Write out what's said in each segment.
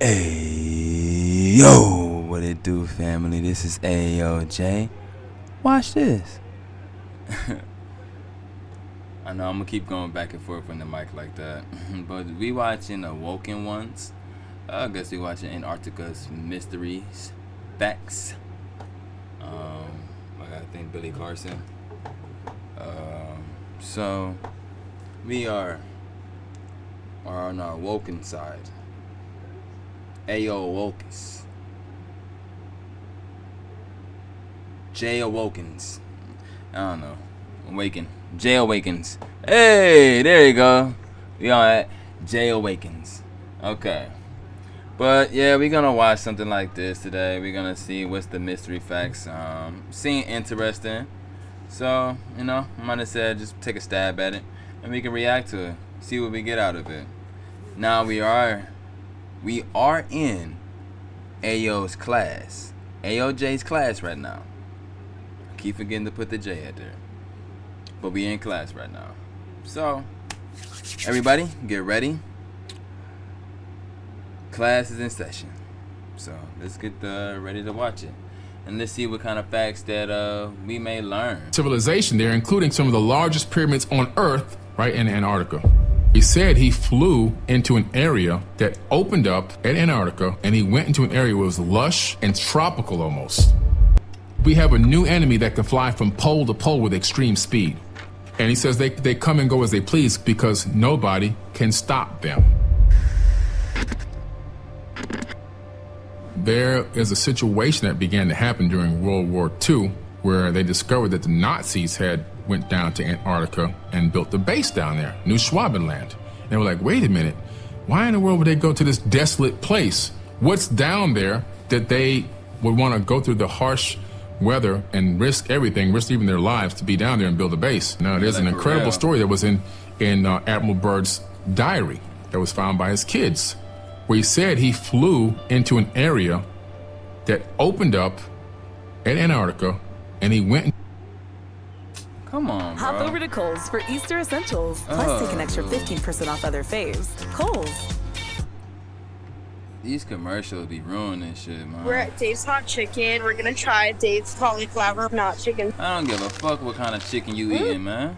Hey, yo, what it do, family? This is Ayyoojwatchthis. Watch this. I know I'm gonna keep going back and forth on the mic like that, but we watching Awoken Ones. I guess we watching Antarctica's mysteries, facts. I think Billy Carson. So we are on our Awoken side. Ayyoojwatchthis. Jay Awokens. I don't know. Awaken. Jay Awakens. Hey, there you go. We on that. Jay Awakens. Okay. But yeah, we're gonna watch something like this today. We're gonna see what's the mystery facts. Seem interesting. So, I might have said just take a stab at it and we can react to it. See what we get out of it. Now we are in Ayo's class. Ayyooj's class right now. I keep forgetting to put the J at there. But we in class right now. So, everybody, get ready. Class is in session. So, let's get ready to watch it. And let's see what kind of facts that we may learn. Civilization there, including some of the largest pyramids on Earth, right in Antarctica. He said he flew into an area that opened up at Antarctica, and he went into an area where it was lush and tropical almost. We have a new enemy that can fly from pole to pole with extreme speed. And he says they come and go as they please because nobody can stop them. There is a situation that began to happen during World War II where they discovered that the Nazis had went down to Antarctica and built a base down there, New Schwabenland. They were like, wait a minute, why in the world would they go to this desolate place? What's down there that they would want to go through the harsh weather and risk everything, risk even their lives to be down there and build a base? Now, there's an incredible story that was in Admiral Byrd's diary that was found by his kids, where he said he flew into an area that opened up at Antarctica, and he went. Come on, bro. Hop over to Kohl's for Easter Essentials. Plus, take an extra 15% off other faves. Kohl's. These commercials be ruining shit, man. We're at Dave's Hot Chicken. We're gonna try Dave's cauliflower not chicken. I don't give a fuck what kind of chicken you eating, man.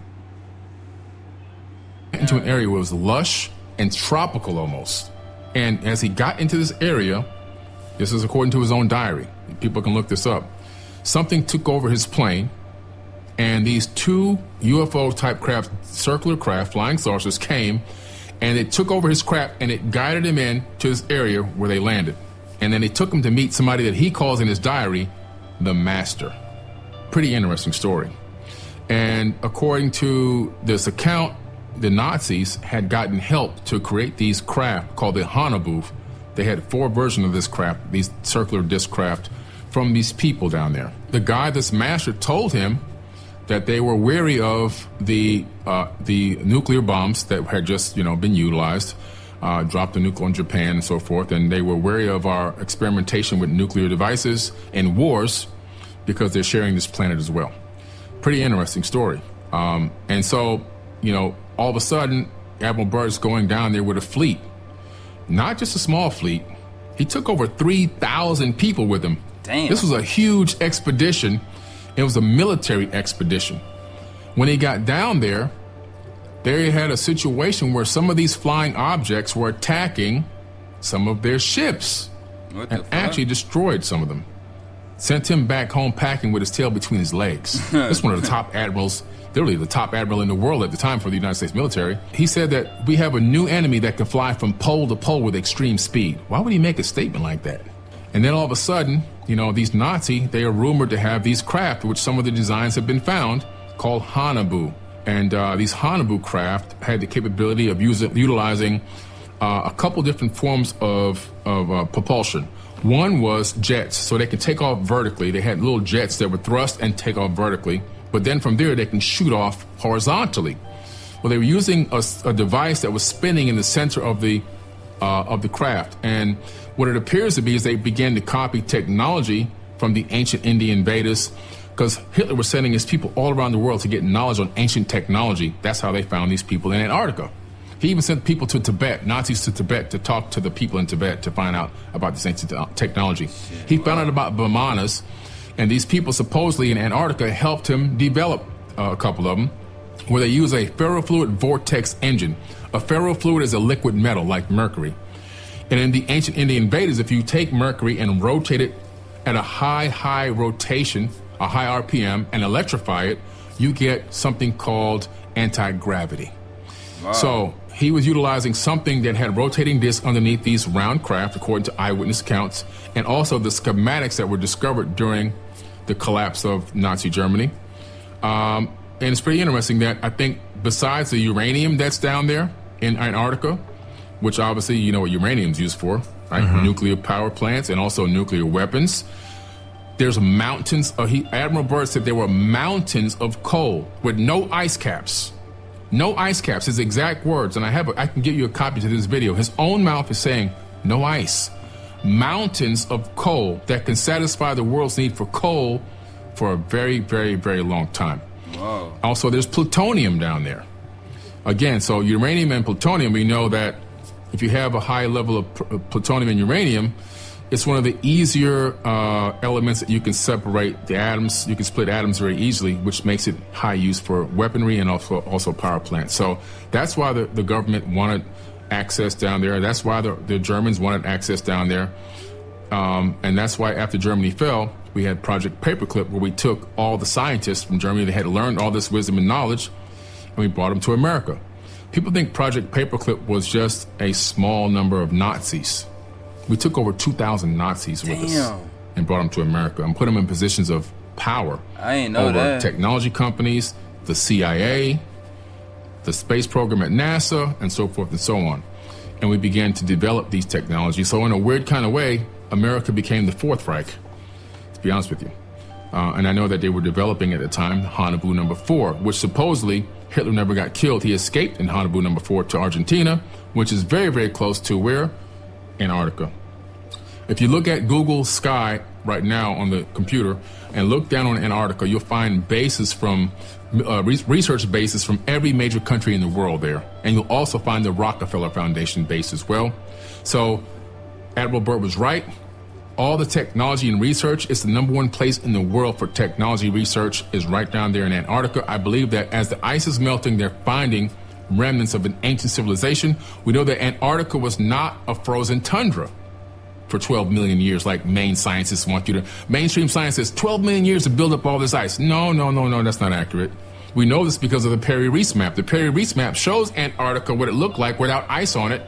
Into an area where it was lush and tropical almost. And as he got into this area, this is according to his own diary, people can look this up, something took over his plane, and these two UFO-type craft, circular craft, flying saucers came, and it took over his craft, and it guided him in to this area where they landed. And then they took him to meet somebody that he calls in his diary, the Master. Pretty interesting story. And according to this account, the Nazis had gotten help to create these craft called the Hanabu. They had 4 versions of this craft, these circular disc craft, from these people down there. The guy, this Master, told him that they were wary of the nuclear bombs that had just been utilized, dropped the nuclear on Japan and so forth, and they were wary of our experimentation with nuclear devices and wars because they're sharing this planet as well. Pretty interesting story. And so, all of a sudden, Admiral Byrd's going down there with a fleet. Not just a small fleet. He took over 3,000 people with him. Damn. This was a huge expedition. It was a military expedition. When he got down there, they had a situation where some of these flying objects were attacking some of their ships and actually destroyed some of them. Sent him back home packing with his tail between his legs. This is one of the top admirals, literally the top admiral in the world at the time for the United States military. He said that we have a new enemy that can fly from pole to pole with extreme speed. Why would he make a statement like that? And then all of a sudden, these Nazi, they are rumored to have these craft, which some of the designs have been found, called Hanabu. And these Hanabu craft had the capability of utilizing a couple different forms of propulsion. One was jets, so they could take off vertically. They had little jets that would thrust and take off vertically, but then from there they can shoot off horizontally. Well, they were using a device that was spinning in the center of the craft, and what it appears to be is they began to copy technology from the ancient Indian Vedas, because Hitler was sending his people all around the world to get knowledge on ancient technology. That's how they found these people in Antarctica. He even sent people to Tibet, Nazis to Tibet, to talk to the people in Tibet to find out about this ancient technology. He found out about Brahmanas, and these people supposedly in Antarctica helped him develop a couple of them, where they use a ferrofluid vortex engine. A ferrofluid is a liquid metal like mercury. And in the ancient Indian Vedas, if you take mercury and rotate it at a high rotation, a high RPM, and electrify it, you get something called anti-gravity. Wow. So he was utilizing something that had rotating discs underneath these round craft, according to eyewitness accounts, and also the schematics that were discovered during the collapse of Nazi Germany. And it's pretty interesting that I think besides the uranium that's down there in Antarctica, which obviously you know what uranium's used for, right? Mm-hmm. Nuclear power plants and also nuclear weapons. There's mountains. Admiral Byrd said there were mountains of coal with no ice caps. No ice caps, his exact words. And I can give you a copy to this video. His own mouth is saying, no ice. Mountains of coal that can satisfy the world's need for coal for a very, very, very long time. Whoa. Also, there's plutonium down there. Again, so uranium and plutonium, we know that if you have a high level of plutonium and uranium, it's one of the easier elements that you can separate the atoms. You can split atoms very easily, which makes it high use for weaponry and also power plants. So that's why the government wanted access down there. That's why the Germans wanted access down there. And that's why after Germany fell, we had Project Paperclip, where we took all the scientists from Germany that had learned all this wisdom and knowledge, and we brought them to America. People think Project Paperclip was just a small number of Nazis. We took over 2,000 Nazis with us and brought them to America and put them in positions of power. I ain't know over that. Technology companies, the CIA, the space program at NASA, and so forth and so on. And we began to develop these technologies. So in a weird kind of way, America became the Fourth Reich, to be honest with you. And I know that they were developing at the time Hanaboo number 4, which supposedly Hitler never got killed. He escaped in Hanaboo number 4 to Argentina, which is very, very close to where? Antarctica. If you look at Google Sky right now on the computer and look down on Antarctica, you'll find bases from research bases from every major country in the world there. And you'll also find the Rockefeller Foundation base as well. So Admiral Byrd was right. All the technology and research, it's the #1 place in the world for technology research is right down there in Antarctica. I believe that as the ice is melting, they're finding remnants of an ancient civilization. We know that Antarctica was not a frozen tundra for 12 million years like mainstream science says 12 million years to build up all this ice. No, that's not accurate. We know this because of the Perry-Reese map. The Perry-Reese map shows Antarctica what it looked like without ice on it,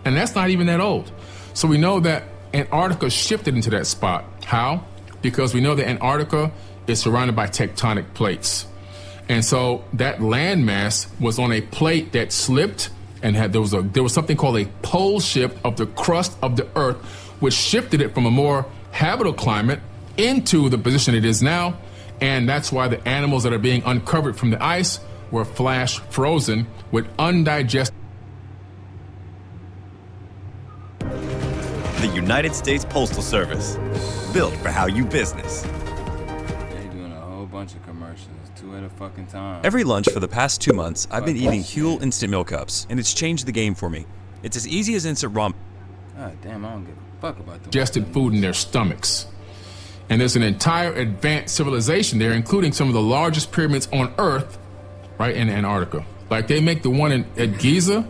and that's not even that old. So we know that Antarctica shifted into that spot. How? Because we know that Antarctica is surrounded by tectonic plates. And so that landmass was on a plate that slipped and there was something called a pole shift of the crust of the Earth, which shifted it from a more habitable climate into the position it is now. And that's why the animals that are being uncovered from the ice were flash frozen with undigested. The United States Postal Service, built for how you business. They doing a whole bunch of commercials, 2 at a fucking time. Every lunch for the past 2 months, I've been eating Huel Instant Meal Cups, and it's changed the game for me. It's as easy as instant ramen. God damn, I don't give a fuck about the digested food in their stomachs. And there's an entire advanced civilization there, including some of the largest pyramids on Earth, right in Antarctica. Like they make the one at Giza,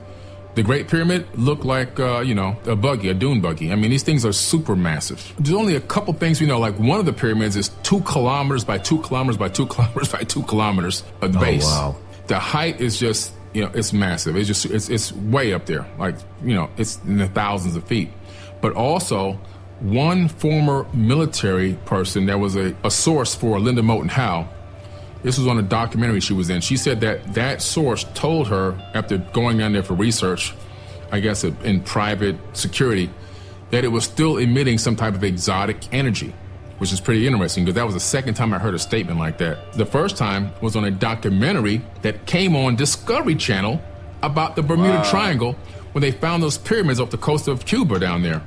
the Great Pyramid, look like, a buggy, a dune buggy. I mean, these things are super massive. There's only a couple things we know. Like one of the pyramids is 2 kilometers by 2 kilometers by 2 kilometers by 2 kilometers at the base. Wow. The height is just, it's massive. It's way up there. Like, it's in the thousands of feet. But also, one former military person that was a source for Linda Moulton Howe, this was on a documentary she was in. She said that source told her, after going down there for research, I guess in private security, that it was still emitting some type of exotic energy, which is pretty interesting because that was the second time I heard a statement like that. The first time was on a documentary that came on Discovery Channel about the Bermuda Triangle when they found those pyramids off the coast of Cuba down there,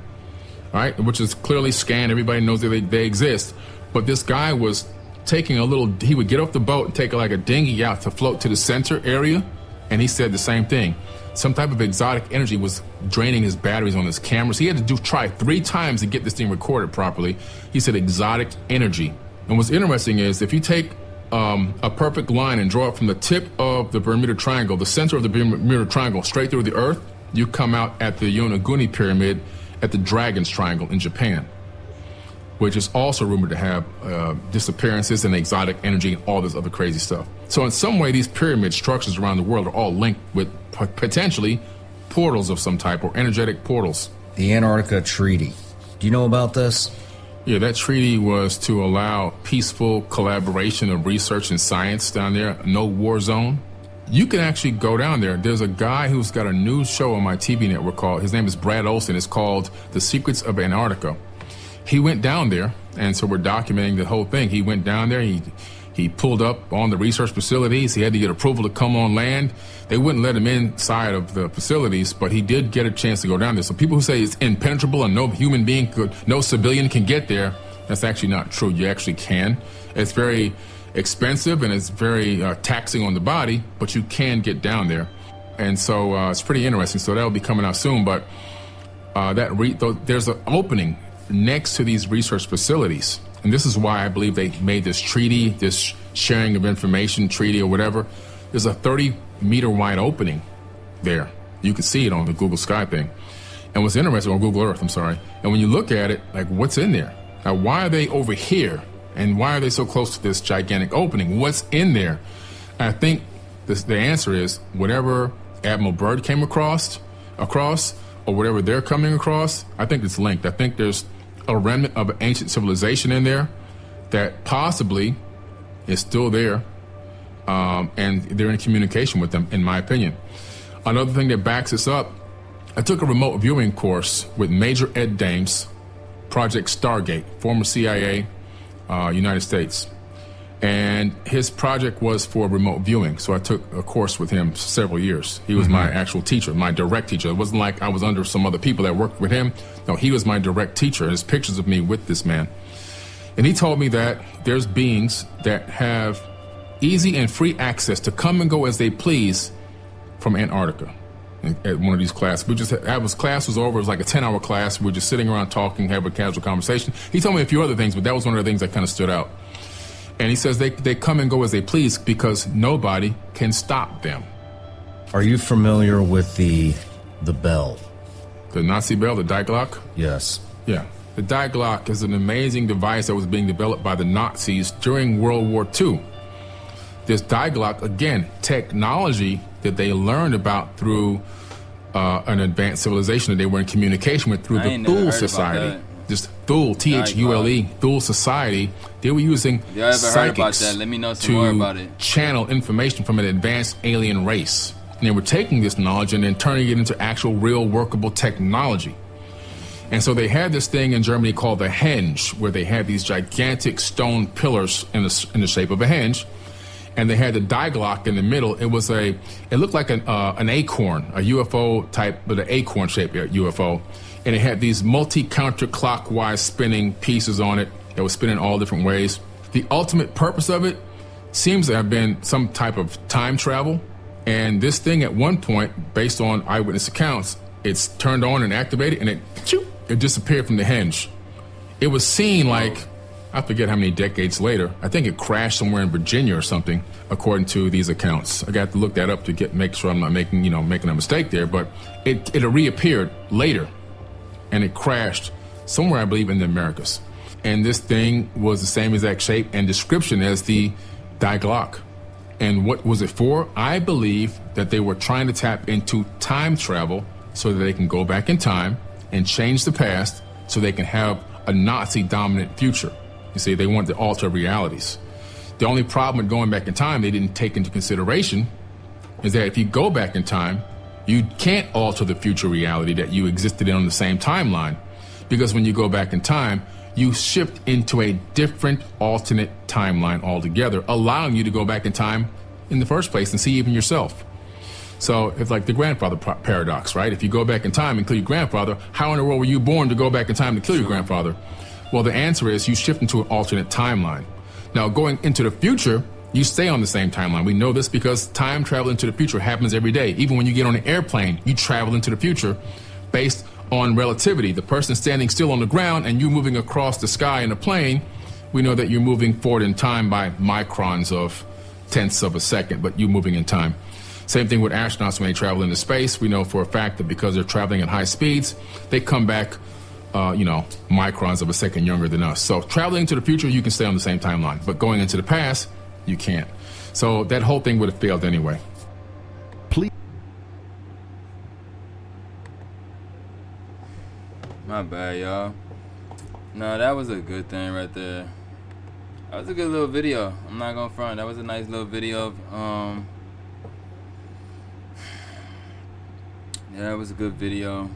right? Which is clearly scanned. Everybody knows that they exist. But this guy was taking he would get off the boat and take like a dinghy out to float to the center area And he said the same thing. Some type of exotic energy was draining his batteries on his cameras. He had to try 3 times to get this thing recorded properly. He said exotic energy. And what's interesting is if you take a perfect line and draw it from the tip of the Bermuda Triangle, the center of the Bermuda Triangle, straight through the Earth, you come out at the Yonaguni Pyramid at the Dragon's Triangle in Japan, which is also rumored to have disappearances and exotic energy and all this other crazy stuff. So in some way, these pyramid structures around the world are all linked with potentially portals of some type, or energetic portals. The Antarctica Treaty. Do you know about this? Yeah, that treaty was to allow peaceful collaboration of research and science down there, no war zone. You can actually go down there. There's a guy who's got a new show on my TV network called, his name is Brad Olson. It's called The Secrets of Antarctica. He went down there, and so we're documenting the whole thing. He went down there, he pulled up on the research facilities. He had to get approval to come on land. They wouldn't let him inside of the facilities, but he did get a chance to go down there. So people who say it's impenetrable and no human being no civilian can get there, that's actually not true. You actually can. It's very expensive and it's very taxing on the body, but you can get down there. And so it's pretty interesting. So that'll be coming out soon, but there's an opening next to these research facilities. And this is why I believe they made this treaty, this sharing of information treaty or whatever. There's a 30-meter wide opening there. You can see it on the Google Sky thing. And what's interesting, on Google Earth, I'm sorry. And when you look at it, like, what's in there? Now, why are they over here? And why are they so close to this gigantic opening? What's in there? And I think the answer is whatever Admiral Byrd came across, or whatever they're coming across, I think it's linked. I think there's a remnant of an ancient civilization in there that possibly is still there, and they're in communication with them, in my opinion. Another thing that backs this up, I took a remote viewing course with Major Ed Dames, Project Stargate, former CIA, United States. And his project was for remote viewing. So I took a course with him several years. He was my actual teacher, my direct teacher. It wasn't like I was under some other people that worked with him. No, he was my direct teacher. There's pictures of me with this man. And he told me that there's beings that have easy and free access to come and go as they please from Antarctica. At one of these classes, class was over. It was like a 10-hour class. We were just sitting around talking, having a casual conversation. He told me a few other things, but that was one of the things that kind of stood out. And he says they come and go as they please because nobody can stop them. Are you familiar with the bell? The Nazi bell, the Die Glock? Yes. Yeah. The Die Glock is an amazing device that was being developed by the Nazis during World War II. This Die Glock, again, technology that they learned about through an advanced civilization that they were in communication with through the Thule Society. This Thule, Thule, Thule Society, they were using psychics to channel information from an advanced alien race. And they were taking this knowledge and then turning it into actual real workable technology. And so they had this thing in Germany called the henge, where they had these gigantic stone pillars in the shape of a henge. And they had the Die Glock in the middle. It looked like an acorn, a UFO type, but an acorn-shaped UFO. And it had these multi-counterclockwise spinning pieces on it that was spinning all different ways. The ultimate purpose of it seems to have been some type of time travel. And this thing at one point, based on eyewitness accounts, it's turned on and activated, and it disappeared from the henge. It was seen like, I forget how many decades later. I think it crashed somewhere in Virginia or something, according to these accounts. I got to look that up to make sure I'm not making a mistake there. But it reappeared later, and it crashed somewhere, I believe, in the Americas. And this thing was the same exact shape and description as the Die Glock. And what was it for? I believe that they were trying to tap into time travel so that they can go back in time and change the past so they can have a Nazi-dominant future. You see, they want to alter realities. The only problem with going back in time they didn't take into consideration is that if you go back in time, you can't alter the future reality that you existed in on the same timeline. Because when you go back in time, you shift into a different alternate timeline altogether, allowing you to go back in time in the first place and see even yourself. So it's like the grandfather paradox, right? If you go back in time and kill your grandfather, how in the world were you born to go back in time to kill your grandfather? Well, the answer is you shift into an alternate timeline. Now, going into the future, you stay on the same timeline. We know this because time travel into the future happens every day. Even when you get on an airplane, you travel into the future based on relativity. The person standing still on the ground and you moving across the sky in a plane, we know that you're moving forward in time by microns of tenths of a second, but you're moving in time. Same thing with astronauts when they travel into space. We know for a fact that because they're traveling at high speeds, they come back, microns of a second younger than us. So traveling into the future, you can stay on the same timeline, but going into the past, you can't. So that whole thing would have failed anyway. My bad, y'all. No, that was a good thing right there. That was a good little video. I'm not gonna front. That was a nice little video of, yeah, it was a good video.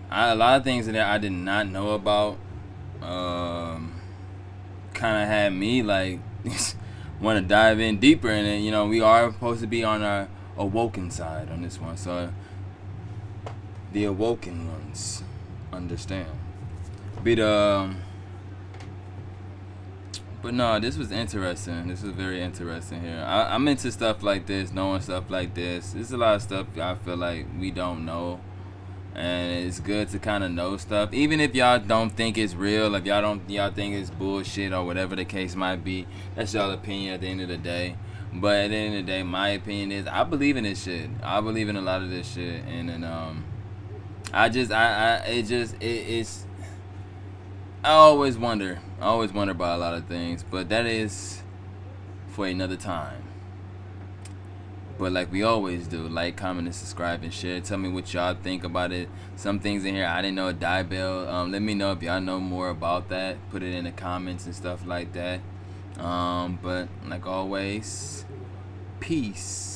A lot of things in there I did not know about. Kind of had me like want to dive in deeper in it. You know, we are supposed to be on our awoken side on this one, so the awoken ones understand. But no, this was interesting. This was very interesting here. I'm into stuff like this, knowing stuff like this. There's a lot of stuff I feel like we don't know, and it's good to kind of know stuff, even if y'all don't think it's real. If y'all think it's bullshit or whatever the case might be. That's y'all opinion at the end of the day. But at the end of the day, my opinion is I believe in this shit. I believe in a lot of this shit, and then I always wonder about a lot of things, but that is for another time. But like we always do, like, comment, and subscribe, and share. Tell me what y'all think about it. Some things in here I didn't know, a die bell. Let me know if y'all know more about that. Put it in the comments and stuff like that. But like always, peace.